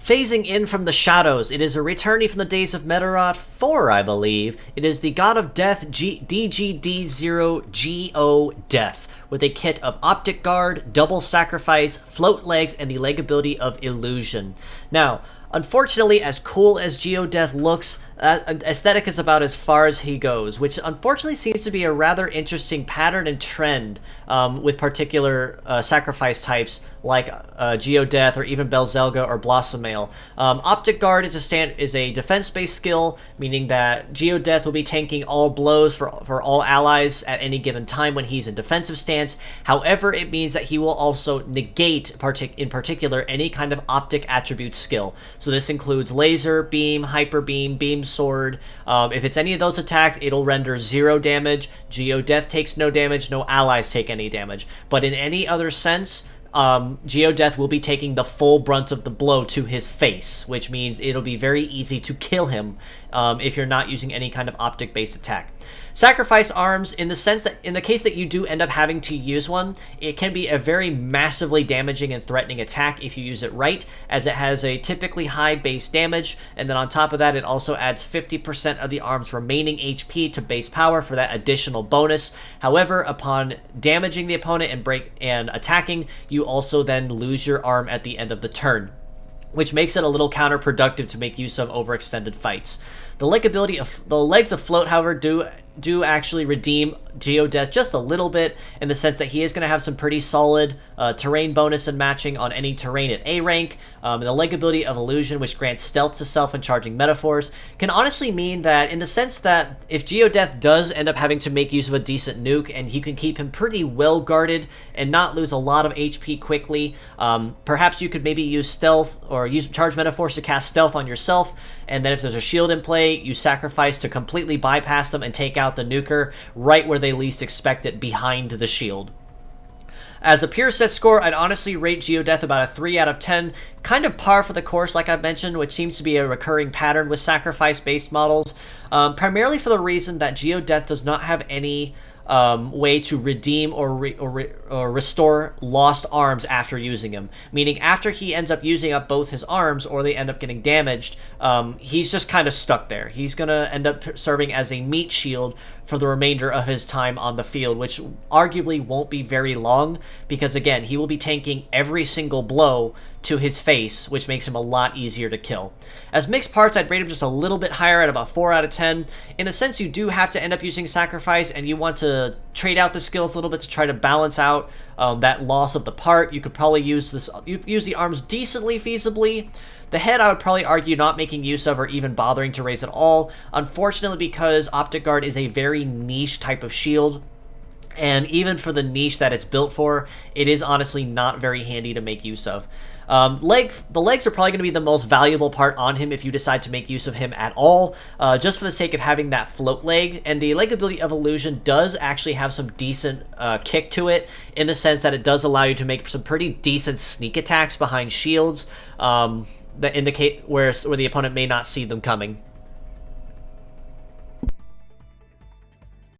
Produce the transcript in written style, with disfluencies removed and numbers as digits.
Phasing in from the shadows, it is a returnee from the days of Medarot 4, I believe. It is the God of Death DGD00 Death, with a kit of Optic Guard, Double Sacrifice, Float Legs, and the leg ability of Illusion. Now, unfortunately, as cool as Geodeath looks, aesthetic is about as far as he goes, which unfortunately seems to be a rather interesting pattern and trend with particular sacrifice types like Geodeath or even Belzelga or Blossomale. Optic Guard is a defense-based skill, meaning that Geodeath will be tanking all blows for all allies at any given time when he's in defensive stance. However, it means that he will also negate, in particular, any kind of Optic attribute skill. So this includes Laser, Beam, Hyper Beam, Beam Sword. If it's any of those attacks, it'll render 0 damage. Geodeath takes no damage, no allies take any damage. But in any other sense, Geodeath will be taking the full brunt of the blow to his face, which means it'll be very easy to kill him if you're not using any kind of Optic-based attack. Sacrifice arms, in the sense that in the case that you do end up having to use one, it can be a very massively damaging and threatening attack if you use it right, as it has a typically high base damage, and then on top of that it also adds 50% of the arm's remaining HP to base power for that additional bonus. However, upon damaging the opponent and attacking, you also then lose your arm at the end of the turn, which makes it a little counterproductive to make use of overextended fights. The legs of Float, however, do actually redeem Geodeath just a little bit, in the sense that he is going to have some pretty solid terrain bonus and matching on any terrain at A rank. And the leg ability of Illusion, which grants stealth to self when charging metaphors, can honestly mean that, in the sense that if Geodeath does end up having to make use of a decent nuke, and you can keep him pretty well guarded and not lose a lot of HP quickly, perhaps you could maybe use stealth or use charge metaphors to cast stealth on yourself, and then if there's a shield in play, you sacrifice to completely bypass them and take out the nuker right where they least expect it, behind the shield. As a pure set score, I'd honestly rate Geodeath about a 3 out of 10, kind of par for the course like I've mentioned, which seems to be a recurring pattern with sacrifice-based models, primarily for the reason that Geodeath does not have any way to redeem or restore lost arms after using him. Meaning after he ends up using up both his arms, or they end up getting damaged, he's just kind of stuck there. He's going to end up serving as a meat shield for the remainder of his time on the field, which arguably won't be very long, because again, he will be tanking every single blow to his face, which makes him a lot easier to kill. As mixed parts, I'd rate him just a little bit higher at about 4 out of 10. In the sense you do have to end up using Sacrifice, and you want to trade out the skills a little bit to try to balance out that loss of the part. You could probably use the arms decently feasibly. The head, I would probably argue not making use of or even bothering to raise at all, unfortunately, because Optic Guard is a very niche type of shield, and even for the niche that it's built for, it is honestly not very handy to make use of. The legs are probably going to be the most valuable part on him if you decide to make use of him at all, just for the sake of having that float leg. And the leg ability of Illusion does actually have some decent kick to it, in the sense that it does allow you to make some pretty decent sneak attacks behind shields, that indicate where the opponent may not see them coming.